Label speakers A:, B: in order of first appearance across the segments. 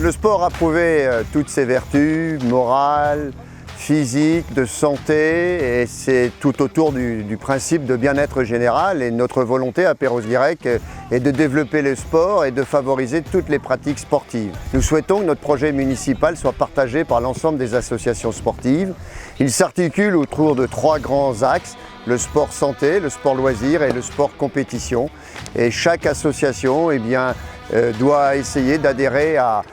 A: Le sport a prouvé toutes ses vertus morales, physiques, de santé, et c'est tout autour du principe de bien-être général. Et notre volonté à Perros-Guirec est de développer le sport et de favoriser toutes les pratiques sportives. Nous souhaitons que notre projet municipal soit partagé par l'ensemble des associations sportives. Il s'articule autour de 3 grands axes: le sport santé, le sport loisir et le sport compétition. Et chaque association doit essayer d'adhérer à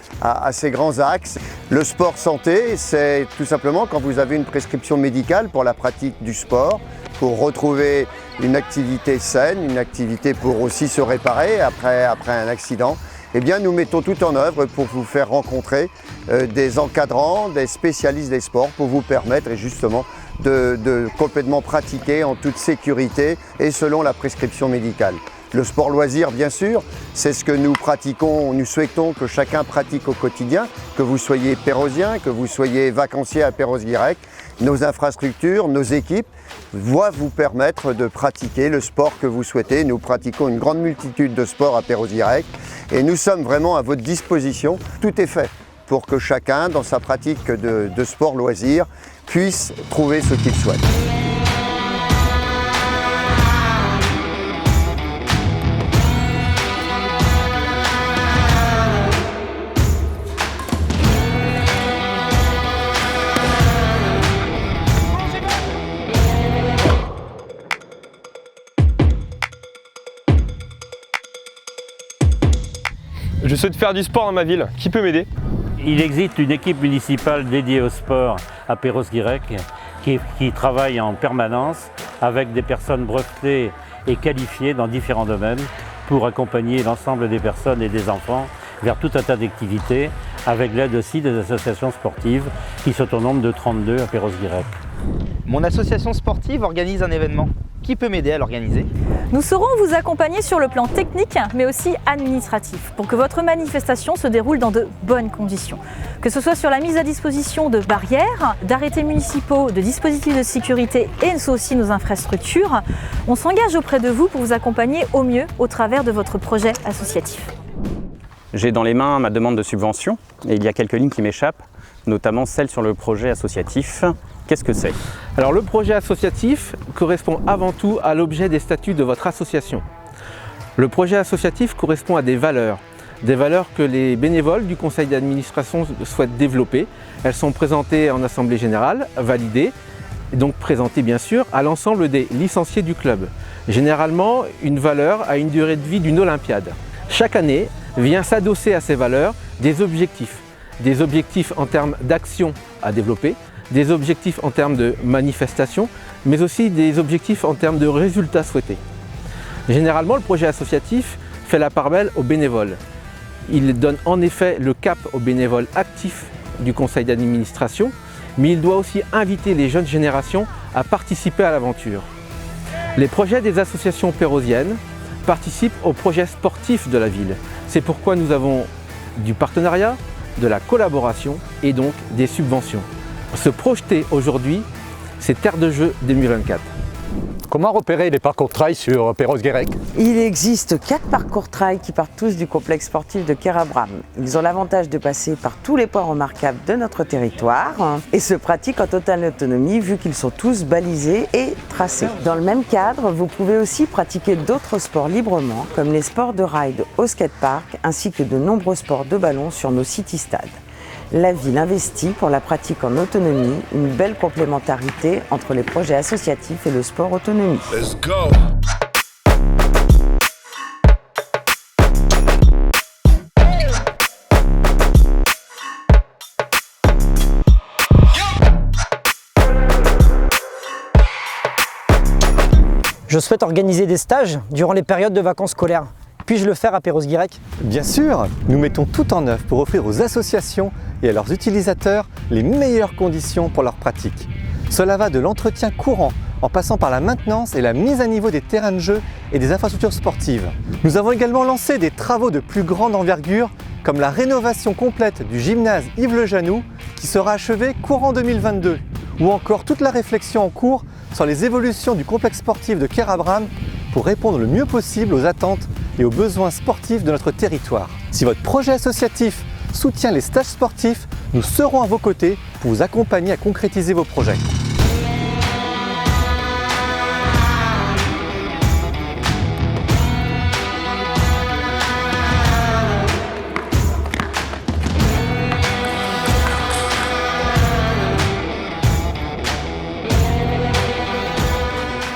A: ces grands axes. Le sport santé, c'est tout simplement quand vous avez une prescription médicale pour la pratique du sport, pour retrouver une activité saine, une activité pour aussi se réparer après un accident. Eh bien, nous mettons tout en œuvre pour vous faire rencontrer des encadrants, des spécialistes des sports pour vous permettre justement de complètement pratiquer en toute sécurité et selon la prescription médicale. Le sport loisir, bien sûr, c'est ce que nous pratiquons, nous souhaitons que chacun pratique au quotidien, que vous soyez pérrosien, que vous soyez vacancier à Perros-Guirec. Nos infrastructures, nos équipes vont vous permettre de pratiquer le sport que vous souhaitez. Nous pratiquons une grande multitude de sports à Perros-Guirec et nous sommes vraiment à votre disposition. Tout est fait pour que chacun, dans sa pratique de sport loisir, puisse trouver ce qu'il souhaite.
B: Je souhaite faire du sport dans ma ville. Qui peut m'aider?
C: Il existe une équipe municipale dédiée au sport à Perros-Guirec qui travaille en permanence avec des personnes brevetées et qualifiées dans différents domaines pour accompagner l'ensemble des personnes et des enfants vers tout un tas d'activités, avec l'aide aussi des associations sportives qui sont au nombre de 32 à Perros-Guirec.
D: Mon association sportive organise un événement. Qui peut m'aider à l'organiser?
E: Nous saurons vous accompagner sur le plan technique, mais aussi administratif, pour que votre manifestation se déroule dans de bonnes conditions. Que ce soit sur la mise à disposition de barrières, d'arrêtés municipaux, de dispositifs de sécurité et aussi nos infrastructures, on s'engage auprès de vous pour vous accompagner au mieux au travers de votre projet associatif.
F: J'ai dans les mains ma demande de subvention et il y a quelques lignes qui m'échappent, notamment celle sur le projet associatif. Qu'est-ce que c'est?
G: Alors le projet associatif correspond avant tout à l'objet des statuts de votre association. Le projet associatif correspond à des valeurs que les bénévoles du conseil d'administration souhaitent développer. Elles sont présentées en assemblée générale, validées, et donc présentées bien sûr à l'ensemble des licenciés du club. Généralement, une valeur a une durée de vie d'une olympiade. Chaque année vient s'adosser à ces valeurs des objectifs en termes d'action à développer, des objectifs en termes de manifestation, mais aussi des objectifs en termes de résultats souhaités. Généralement, le projet associatif fait la part belle aux bénévoles. Il donne en effet le cap aux bénévoles actifs du conseil d'administration, mais il doit aussi inviter les jeunes générations à participer à l'aventure. Les projets des associations pérrosiennes participent aux projets sportifs de la ville. C'est pourquoi nous avons du partenariat, de la collaboration et donc des subventions. Se projeter aujourd'hui, c'est Terre de Jeux 2024.
H: Comment repérer les parcours trail sur Perros-Guirec?
I: Il existe 4 parcours trail qui partent tous du complexe sportif de Kerabram. Ils ont l'avantage de passer par tous les points remarquables de notre territoire et se pratiquent en totale autonomie vu qu'ils sont tous balisés et tracés. Dans le même cadre, vous pouvez aussi pratiquer d'autres sports librement, comme les sports de ride au skatepark ainsi que de nombreux sports de ballon sur nos city-stades. La ville investit pour la pratique en autonomie, une belle complémentarité entre les projets associatifs et le sport autonomie.
J: Let's go.
K: Je souhaite organiser des stages durant les périodes de vacances scolaires. Puis-je le faire à Perros-Guirec?
H: Bien sûr, nous mettons tout en œuvre pour offrir aux associations et à leurs utilisateurs les meilleures conditions pour leur pratique. Cela va de l'entretien courant en passant par la maintenance et la mise à niveau des terrains de jeu et des infrastructures sportives. Nous avons également lancé des travaux de plus grande envergure comme la rénovation complète du gymnase Yves-Le Janoux qui sera achevée courant 2022 ou encore toute la réflexion en cours sur les évolutions du complexe sportif de Kerabram pour répondre le mieux possible aux attentes et aux besoins sportifs de notre territoire. Si votre projet associatif soutient les stages sportifs, nous serons à vos côtés pour vous accompagner à concrétiser vos projets.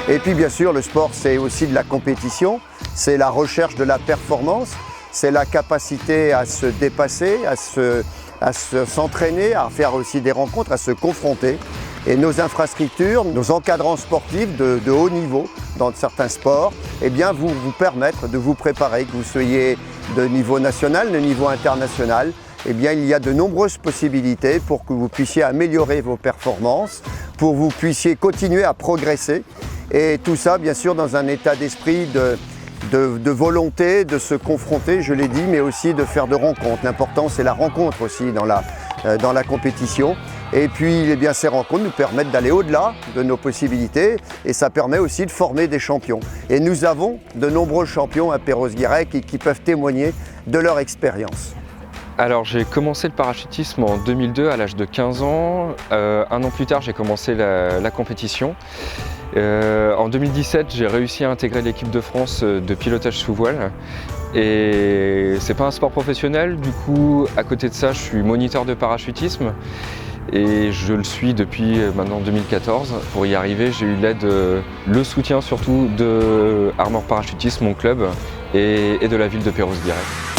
A: Et puis bien sûr, le sport, c'est aussi de la compétition, c'est la recherche de la performance, c'est la capacité à se dépasser, à s'entraîner, à faire aussi des rencontres, à se confronter. Et nos infrastructures, nos encadrants sportifs de haut niveau dans certains sports, eh bien vous permettre de vous préparer, que vous soyez de niveau national, de niveau international. Eh bien, il y a de nombreuses possibilités pour que vous puissiez améliorer vos performances, pour que vous puissiez continuer à progresser. Et tout ça, bien sûr, dans un état d'esprit de volonté, de se confronter, je l'ai dit, mais aussi de faire de rencontres. L'important, c'est la rencontre aussi dans la compétition. Et puis, eh bien, ces rencontres nous permettent d'aller au-delà de nos possibilités et ça permet aussi de former des champions. Et nous avons de nombreux champions à Perros-Guirec qui peuvent témoigner de leur expérience.
B: Alors j'ai commencé le parachutisme en 2002 à l'âge de 15 ans. Un an plus tard, j'ai commencé la compétition. En 2017, j'ai réussi à intégrer l'équipe de France de pilotage sous voile. Et c'est pas un sport professionnel, du coup à côté de ça, je suis moniteur de parachutisme. Et je le suis depuis maintenant 2014. Pour y arriver, j'ai eu l'aide, le soutien surtout de Armor Parachutisme, mon club, et de la ville de Perros-Guirec.